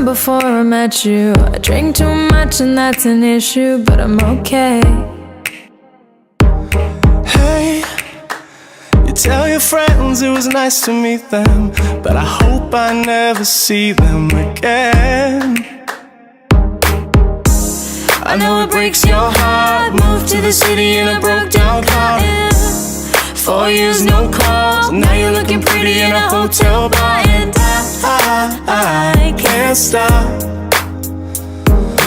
before I met you. I drink too much and that's an issue, but I'm okay. Hey, you tell your friends it was nice to meet them, but I hope I never see them again. I know it breaks your heart. Moved to the city in a broke down car. 4 years no calls, now you're looking pretty in a hotel bar. And I can't stop.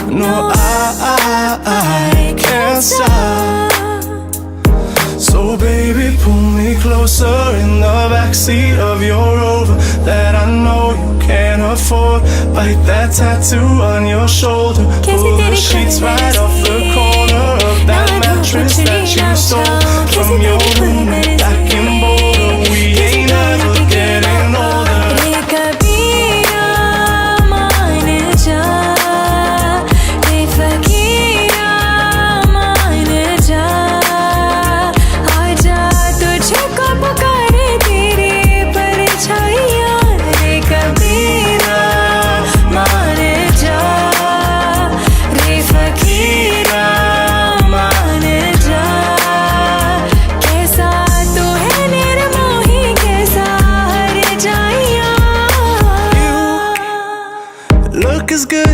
No, I can't stop. So baby, pull me closer in the backseat of your Rover that I know you can't afford. Bite that tattoo on your shoulder. Pull the sheets right off the corner of that mattress that you stole from your roommate back in Boulder. We ain't ever getting older.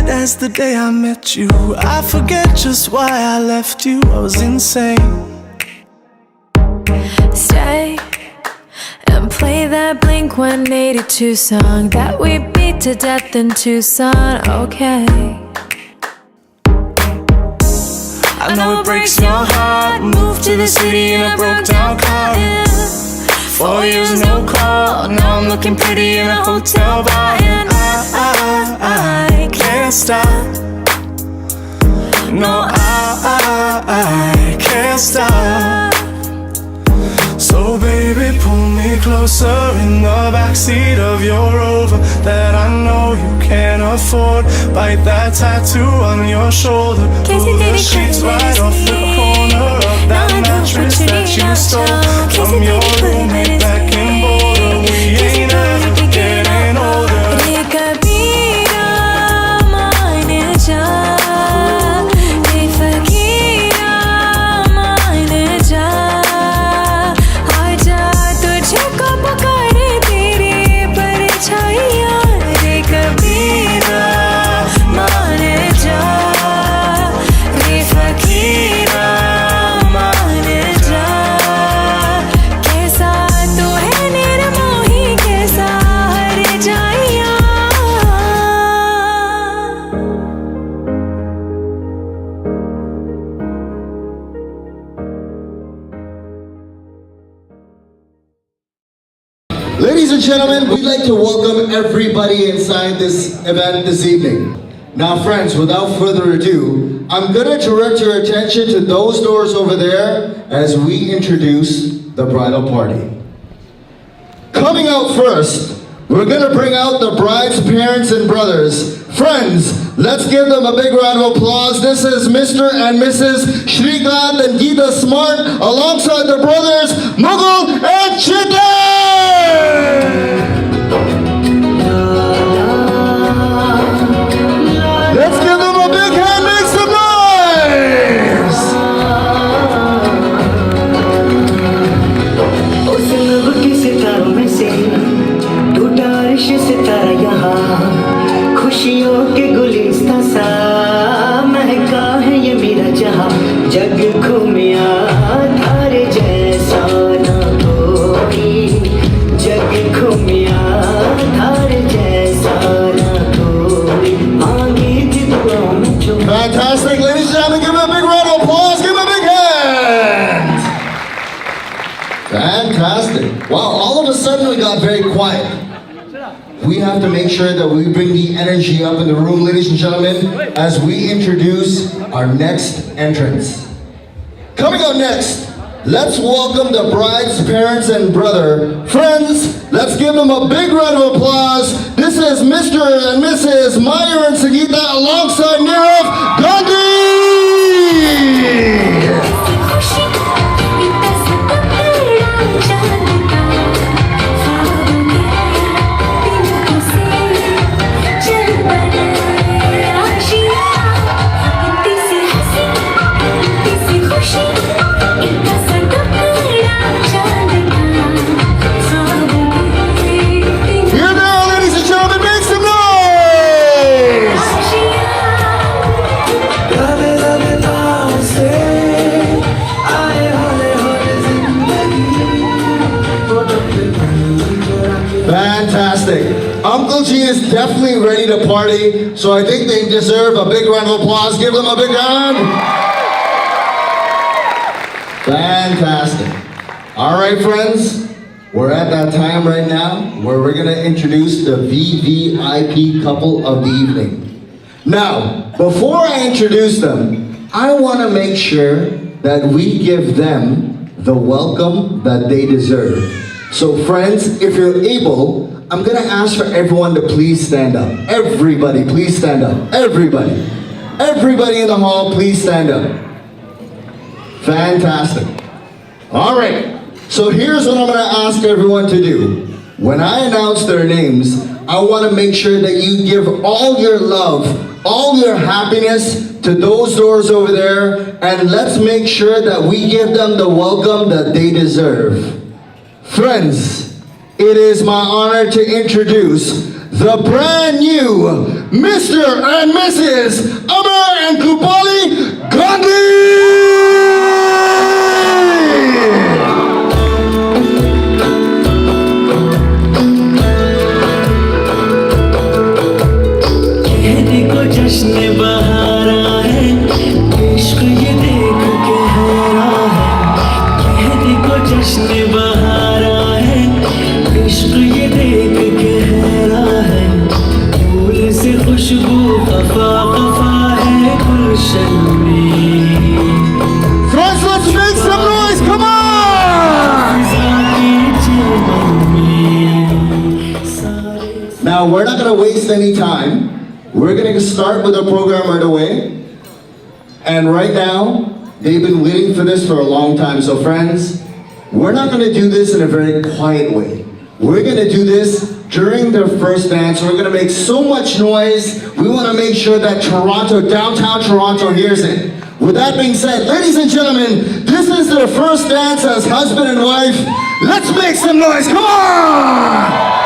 As the day I met you, I forget just why I left you. I was insane. Stay and play that Blink-182 song that we beat to death in Tucson. Okay. I know it breaks your heart. Moved to the city in a broke down car. 4 years no call, now I'm looking pretty in a hotel bar. And I can't stop. No, I can't stop. So baby, pull me closer in the backseat of your Rover that I know you can't afford. Bite that tattoo on your shoulder. Pull the sheets right off the corner of that mattress that you stole from your roommate back in Boulder. We ain't ever getting older. Ladies and gentlemen, we'd like to welcome everybody inside this event this evening. Now friends, without further ado, I'm gonna direct your attention to those doors over there as we introduce the bridal party. Coming out first, we're gonna bring out the bride's parents and brothers. Friends, let's give them a big round of applause. This is Mr. and Mrs. Shrikant and Geeta Smart alongside their brothers, Mughal and Chitan! Let's give them a big hand, make some noise! उस लब के सितारों में से टूटा अर्श सितारा यहाँ खुशियों के गुलिस्तां सा महका है ये मेरा जहां जग घूमिया धारे जैसा ना कोई जग घूमिया धारे जैसा ना कोई मांगी थी दुआओं में जो Fantastic, ladies and gentlemen, give them a big round of applause, give them a big hand! Fantastic. Wow, all of a sudden we got very quiet. We have to make sure that we bring the energy up in the room, ladies and gentlemen, as we introduce our next entrance. Coming up next, let's welcome the bride's parents and brother. Friends, let's give them a big round of applause. This is Mr. and Mrs. Meyer and Sangeeta alongside Nirav Gandhi! G is definitely ready to party, so I think they deserve a big round of applause. Give them a big round. Fantastic. All right, friends, we're at that time right now where we're gonna introduce the VVIP couple of the evening. Now, before I introduce them, I wanna make sure that we give them the welcome that they deserve. So friends, if you're able, I'm gonna ask for everyone to please stand up. Everybody, please stand up. Everybody. Everybody in the hall, please stand up. Fantastic. All right, so here's what I'm gonna ask everyone to do. When I announce their names, I wanna make sure that you give all your love, all your happiness to those doors over there, and let's make sure that we give them the welcome that they deserve. Friends, it is my honor to introduce the brand new Mr. and Mrs. Amar and Krupali Gandhi! Friends, let's make some noise, come on! Now, we're not gonna waste any time. We're gonna start with the program right away. And right now, they've been waiting for this for a long time. So friends, we're not gonna do this in a very quiet way. We're gonna do this during their first dance. We're gonna make so much noise. We wanna make sure that Toronto, downtown Toronto hears it. With that being said, ladies and gentlemen, this is their first dance as husband and wife. Let's make some noise, come on!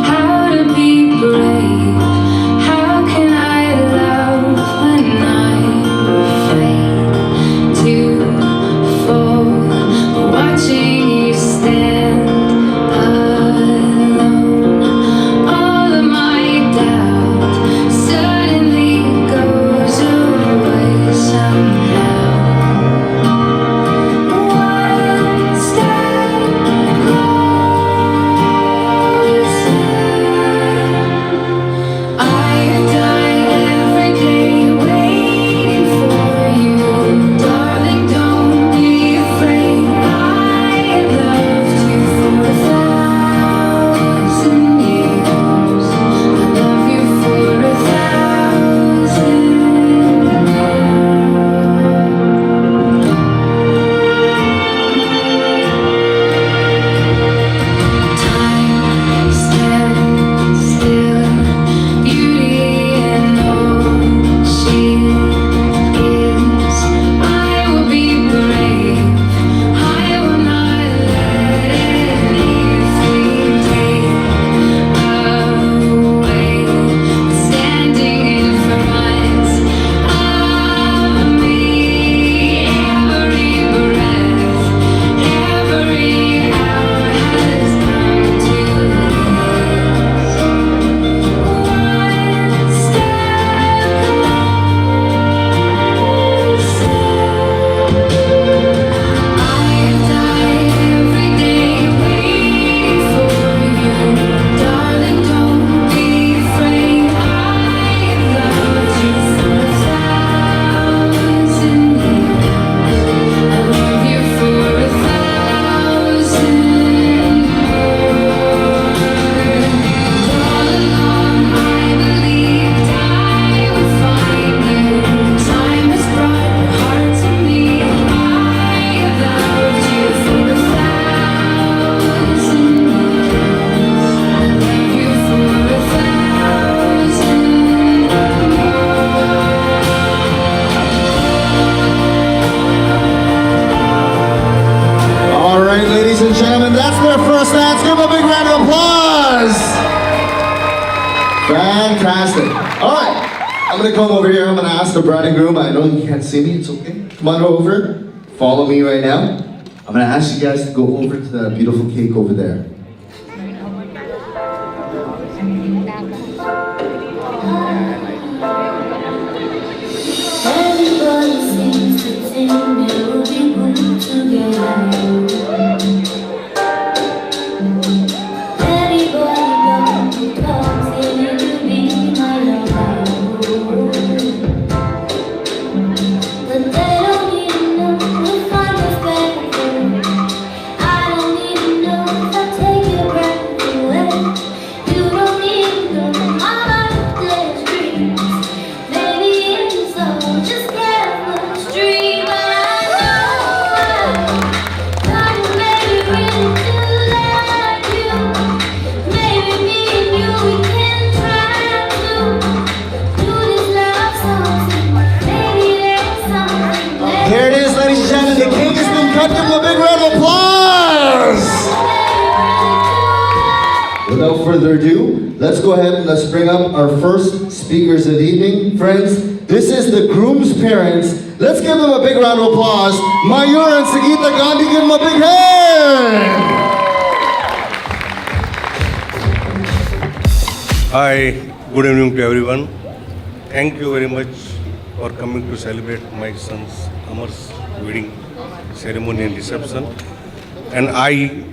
How to be brave. I'm gonna come over here. I'm gonna ask the bride and groom. I know you can't see me. It's okay. Come on over. Follow me right now. I'm gonna ask you guys to go over to the beautiful cake over there. Everybody seems to think it would be good together. Everybody talks in it to be my lover. But they don't even know if I'm respectful. I don't even know if I take your breath away. You don't even know my lifeless dreams. Maybe it's all just careless dream, but I know God made me really to like you. Maybe me and you, we can try to do this love song. Maybe there's something there. Here it is, ladies and gentlemen. The cake has been cut. Give them a big round of applause. Without further ado, let's go ahead and let's bring up our first speakers of the evening. Friends, this is the groom's parents. Let's give them a big round of applause. Mayur and Sagita Gandhi, give them a big hand. Hi, good evening to everyone. Thank you very much for coming to celebrate my son's Amar's wedding ceremony and reception. And I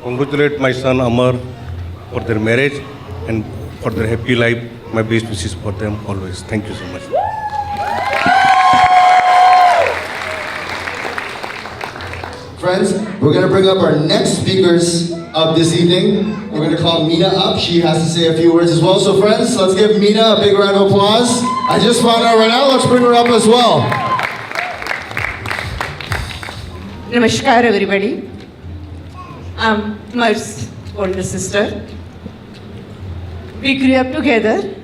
congratulate my son Amar for their marriage and for their happy life. My best wishes for them always. Thank you so much. Friends, we're going to bring up our next speakers of this evening. We're going to call Meena up. She has to say a few words as well. So friends, let's give Meena a big round of applause. I just found out right now. Let's bring her up as well. Namaskar, everybody. I'm Amar's older sister. We grew up together.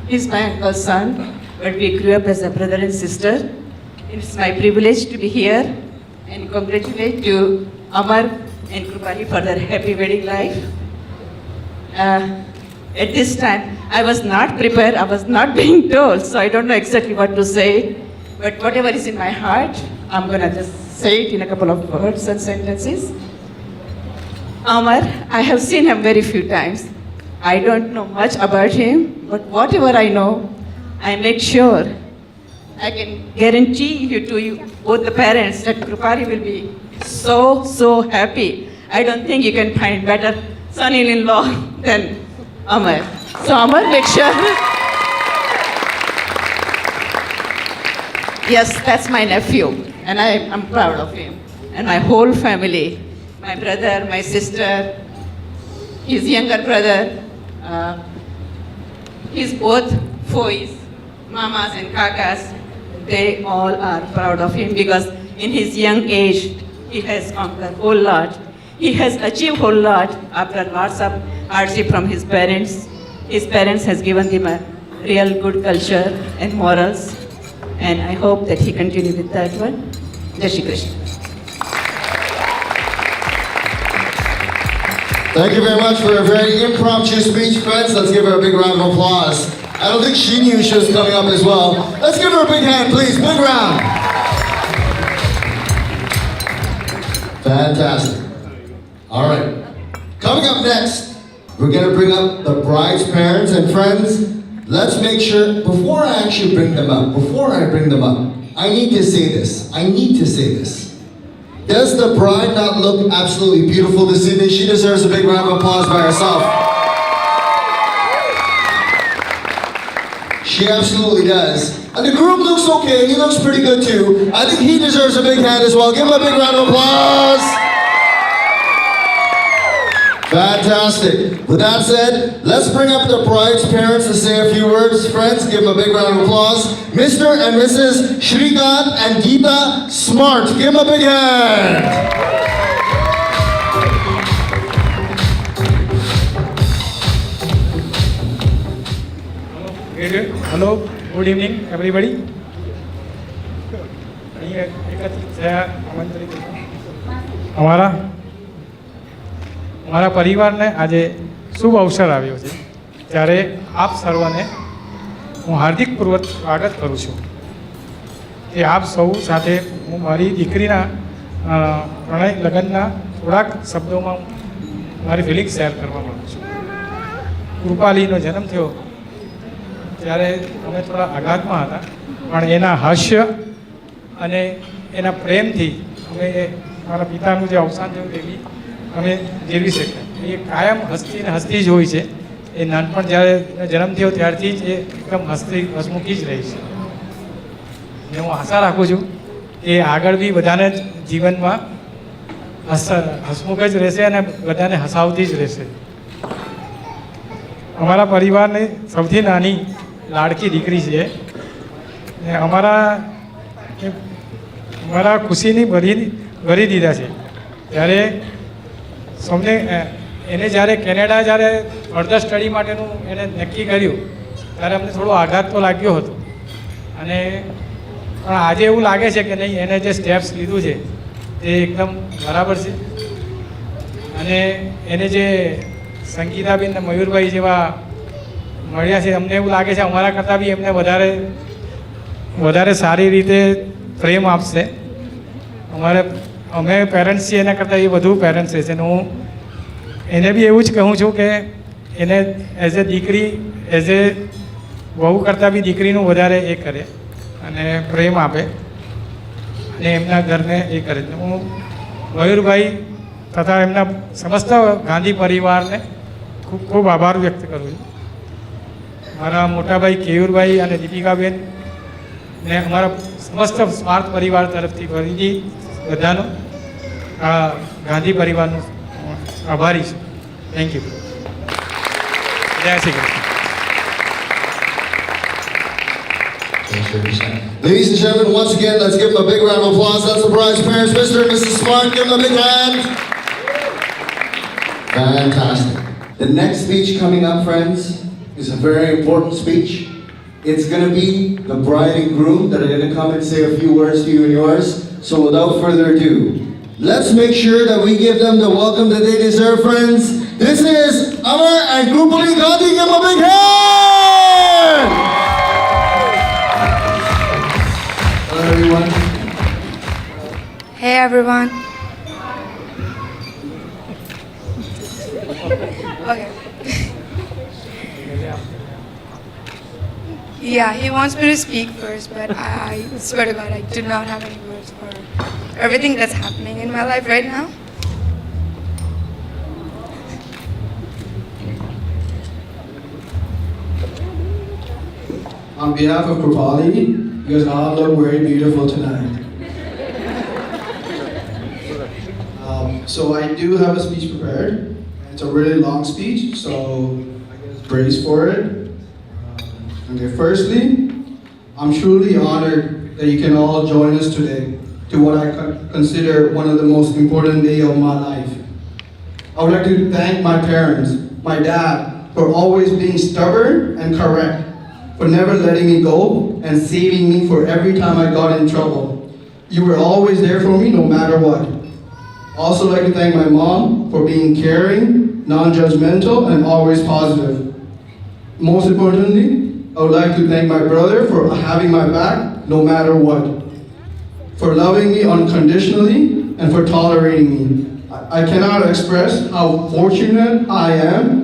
He's my uncle's son, but we grew up as a brother and sister. It's my privilege to be here and congratulate to Amar and Krupali for their happy wedding life. At this time, I was not prepared. I was not being told, so I don't know exactly what to say. But whatever is in my heart, I'm gonna just say it in a couple of words and sentences. Amar, I have seen him very few times. I don't know much about him, but whatever I know, I make sure I can guarantee you to you, both the parents, that Krupali will be so happy. I don't think you can find better son-in-law than Amar. So Amar, make sure. Yes, that's my nephew, and I'm proud of him. And my whole family, my brother, my sister, his younger brother, his both boys, mamas and kakas, they all are proud of him because in his young age, he has conquered a whole lot. He has achieved a whole lot after lots of hardship from his parents. His parents has given him a real good culture and morals, and I hope that he continue with that one. Jai Shri Krishna. Thank you very much for a very impromptu speech, friends. Let's give her a big round of applause. I don't think she knew she was coming up as well. Let's give her a big hand, please. Big round. Fantastic. All right. Coming up next, we're going to bring up the bride's parents and friends. Let's make sure, before I actually bring them up, I need to say this. Does the bride not look absolutely beautiful this evening? She deserves a big round of applause by herself. She absolutely does. And the groom looks okay. He looks pretty good too. I think he deserves a big hand as well. Give him a big round of applause. Fantastic. With that said, let's bring up the bride's parents to say a few words. Friends, give them a big round of applause. Mr. and Mrs. Shrikant and Geeta Smart. Give them a big hand. Hello, good evening everybody. એકત્રિત થયા આમંત્રિત અમારા પરિવારને આજે શુભ અવસર આવ્યો છે ત્યારે આપ સર્વને હું હાર્દિકપૂર્વક સ્વાગત કરું છું કે આપ સૌ સાથે હું મારી દીકરીના પ્રણય લગ્નના થોડાક શબ્દોમાં મારી ફિલિંગ શેર કરવા માગું છું. કૃપાલીનો જન્મ થયો ત્યારે અમે થોડા આઘાતમાં હતા, પણ એના હાસ્ય અને એના પ્રેમથી અમે મારા પિતાનું જે અવસાન થયું એવી અમે જીરવી શક્યા. એ કાયમ હસતી ને હસતી જ હોય છે. એ નાનપણ જ્યારે એનો જન્મ થયો ત્યારથી જ એ એકદમ હસમુખી જ રહી છે. ને હું આશા રાખું છું કે આગળ બી બધાને જ જીવનમાં હસમુખ જ રહેશે અને બધાને હસાવતી જ રહેશે. અમારા પરિવારની સૌથી નાની લાડકી દીકરી છે ને અમારા ખુશીની ભરી દીધા છે. ત્યારે સૌને એને જ્યારે કેનેડા જ્યારે ફર્ધર સ્ટડી માટેનું એને નક્કી કર્યું ત્યારે અમને થોડો આઘાત તો લાગ્યો હતો, અને પણ આજે એવું લાગે છે કે નહીં, એને જે સ્ટેપ્સ લીધું છે તે એકદમ બરાબર છે. અને એને જે સંગીતાબેન અને મયુરભાઈ જેવા મળ્યા છે, અમને એવું લાગે છે અમારા કરતાં બી એમને વધારે સારી રીતે પ્રેમ આપશે. અમે પેરેન્ટ્સ છીએ એના કરતાં એ વધુ પેરેન્ટ્સ રહેશે. અને હું એને બી એવું જ કહું છું કે એને એઝ એ દીકરી, એઝ એ વહુ કરતાં બી દીકરીનું વધારે એ કરે અને પ્રેમ આપે અને એમના ઘરને એ કરે. હું મયુરભાઈ તથા એમના સમસ્ત ગાંધી પરિવારને ખૂબ ખૂબ આભાર વ્યક્ત કરું છું. મારા મોટાભાઈ કેયુરભાઈ અને દીપિકાબેન ને અમારા સમસ્ત સ્માર્ટ પરિવાર તરફથી ફરીથી બધાનો આ ગાંધી પરિવારનો આભારી છું. Thank you. જય Shri Krishna. Ladies and gentlemen, once again, let's give them a big round of applause. Let's surprise parents, Mr. and Mrs. Smart. Give them a big hand. Fantastic. The next speech coming up, friends, is a very important speech. It's going to be the bride and groom that are going to come and say a few words to you and yours. So without further ado, let's make sure that we give them the welcome that they deserve, friends. This is Amar and Krupali. Gandhi, give them a big hand! Hello, everyone. Hey everyone. Okay. Yeah, he wants me to speak first, but I swear to God, I do not have any words for everything that's happening in my life right now. On behalf of Krupali, you guys all look very beautiful tonight. So I do have a speech prepared. It's a really long speech, so I guess brace for it. Okay, firstly, I'm truly honored that you can all join us today to what I consider one of the most important days of my life. I would like to thank my parents, my dad, for always being stubborn and correct, for never letting me go and saving me for every time I got in trouble. You were always there for me no matter what. I also like to thank my mom for being caring, non-judgmental, and always positive. Most importantly, I would like to thank my brother for having my back no matter what, for loving me unconditionally and for tolerating me. I cannot express how fortunate I am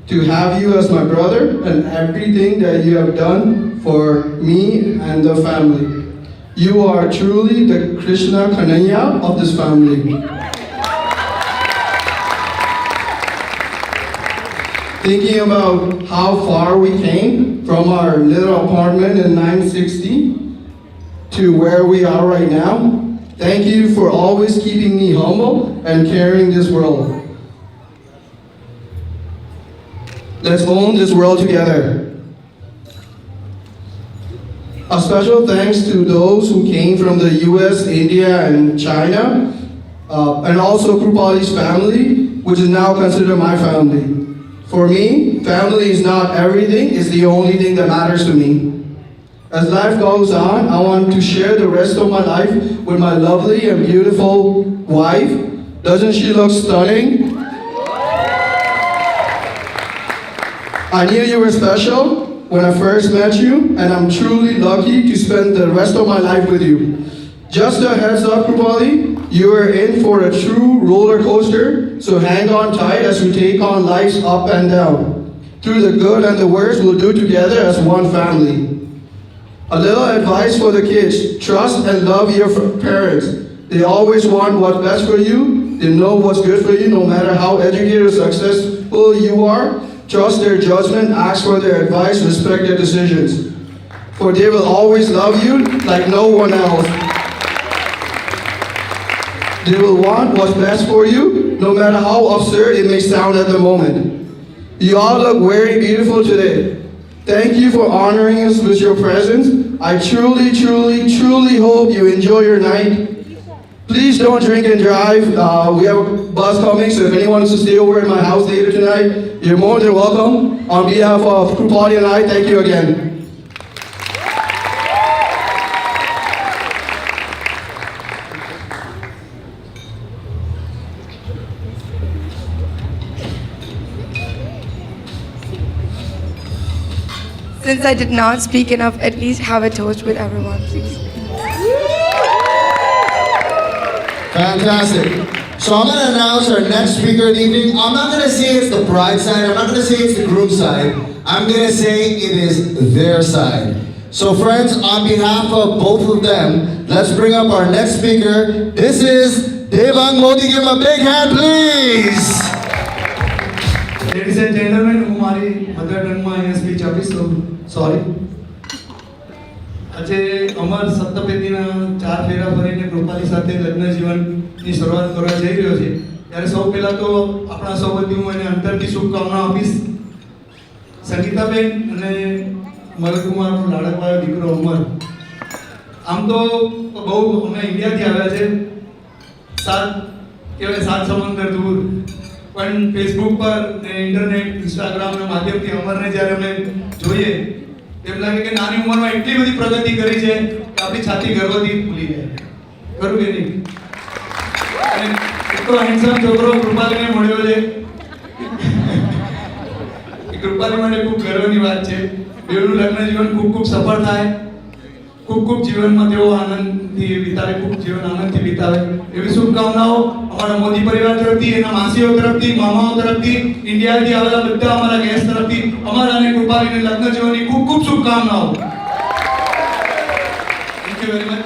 to have you as my brother and everything that you have done for me and the family. You are truly the Krishna Kanhaiya of this family. Thinking about how far we came from our little apartment in 960 to where we are right now, thank you for always keeping me humble and carrying this world. Let's own this world together. A special thanks to those who came from the US, India, and China, and also Krupali's family, which is now considered my family. For me, family is not everything, it's the only thing that matters to me. As life goes on, I want to share the rest of my life with my lovely and beautiful wife. Doesn't she look stunning? I knew you were special, when I first met you, and I'm truly lucky to spend the rest of my life with you. Just a heads up, Krupali, you are in for a true roller coaster, so hang on tight as we take on life's up and down. Through the good and the worst, we'll do together as one family. A little advice for the kids: trust and love your parents. They always want what's best for you. They know what's good for you, no matter how educated or successful you are. Trust their judgment, ask for their advice, respect their decisions. For they will always love you like no one else. They will want what's best for you, no matter how absurd it may sound at the moment. You all look very beautiful today. Thank you for honoring us with your presence. I truly, truly, truly hope you enjoy your night. Please don't drink and drive. We have a bus coming, so if anyone wants to stay over in my house later tonight, you're more than welcome. On behalf of Krupali and I, thank you again. Since I did not speak enough, at least have a toast with everyone, please. Fantastic. So I'm going to announce our next speaker of the evening. I'm not going to say it's the bride side. I'm not going to say it's the groom side. I'm going to say it is their side. So friends, on behalf of both of them, let's bring up our next speaker. This is Devang Modi. Give him a big hand, please. Ladies and gentlemen, હું મારી mother ટંગમાં અહીંયા speech આપીશ તો sorry. આજે અમર સપ્તપદીના 4 ફેરા ફરીને કૃપાલી સાથે લગ્ન જીવનની શરૂઆત કરવા જઈ રહ્યો છે. ત્યારે સૌ પહેલા તો આપણા સૌ વતી હું એને અંતરથી શુભકામના આપીશ. સંગીતાબેન અને મલકુમારનો લાડકવાળો દીકરો અમર. આમ તો બહુ અમે ઇન્ડિયાથી આવ્યા છે, સાત સમંદર દૂર, પણ ફેસબુક પર ને ઇન્ટરનેટ, ઇન્સ્ટાગ્રામના માધ્યમથી અમરને જ્યારે અમે જોઈએ તેમ લાગે કે નાની ઉંમરમાં એટલી બધી પ્રગતિ કરી છે કે આપણી છાતી ગર્વથી ફૂલી જાય. ખરું કે નહીં? અને એટલો હેન્ડસમ છોકરો કૃપાલીને મળ્યો છે એ કૃપાલી માટે ખૂબ ગર્વની વાત છે. બેવનું લગ્ન જીવન ખૂબ ખૂબ સફળ થાય, ખૂબ જીવનમાં તેઓ આનંદથી વિતાવે, ખૂબ જીવન આનંદથી વિતાવે એવી શુભકામનાઓ અમારા મોદી પરિવાર તરફથી, એના માસીઓ તરફથી, મામાઓ તરફથી, ઇન્ડિયાથી આવેલા બધા અમારા ગેસ્ટ તરફથી અમારા અને કૃપાલીને લગ્ન જીવનની ખૂબ શુભકામનાઓ. Thank you very much.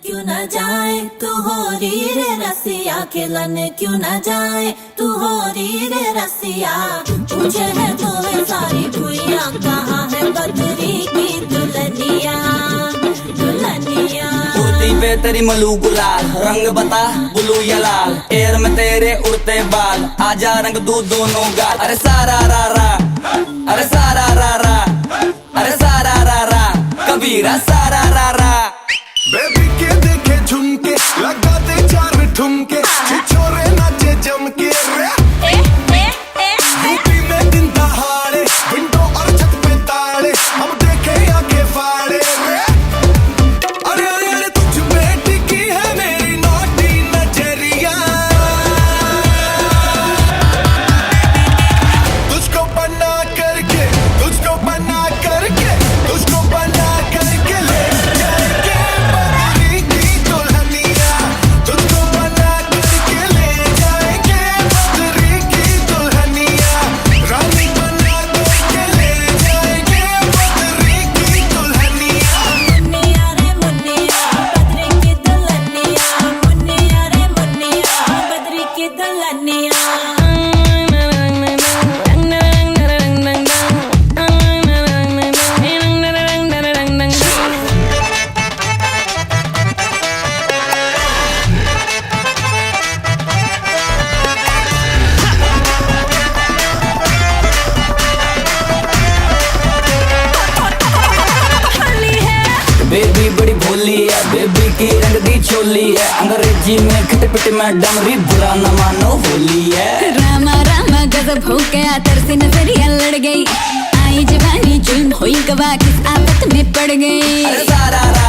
क्यों न जाए तू हो री रे रसिया, खिलन क्यों न जाए तू हो री रे रसिया, पूछे है तो वे सारी भुइयां कहाँ है बदरी की दुल्हनिया, दुल्हनिया. कुर्ती पे तेरी मलू गुलाल, रंग बता ब्लू या लाल, एयर में तेरे उड़ते बाल, आजा रंग दू दोनों गाल. अरे सारा रा रा, अरे सारा रा रा, अरे सारा रा रा, कबीरा सारा रा रा. बेबी के देखे झुमके, लगा दे 4 ठुमके, छोरे नाचे जम के रे. यूपी में दिन दहाड़े, विंडो और छत पे ताड़े, हम देखे आके फाड़े रे. अरे अरे अरे तुझ पे टिकी है मेरी नोटी नजरिया, तुझको बना करके, तुझको बना करके, तुझको बना करके ले जाएंगे बदरी की दुल्हनिया, तुझको बना करके ले जाएंगे बदरी की दुल्हनिया, रानी बना करके ले जाएंगे बदरी की दुल्हनिया. मुन्निया रे मुन्निया, बदरी की दुल्हनिया, मुन्निया रे मुन्निया, बदरी की दुल्हनिया. बेबी बड़ी भोली है, बेबी की रंग दी चोली है, अंग्रेजी में खट पिट में डमरी, बुरा न मानो होली है. रामा रामा गजब हो गया, तरसी नजरिया लड़ गई, आई जवानी जुल्म हुई गवा, किस आफत में पड़ गई. अरे सारा रा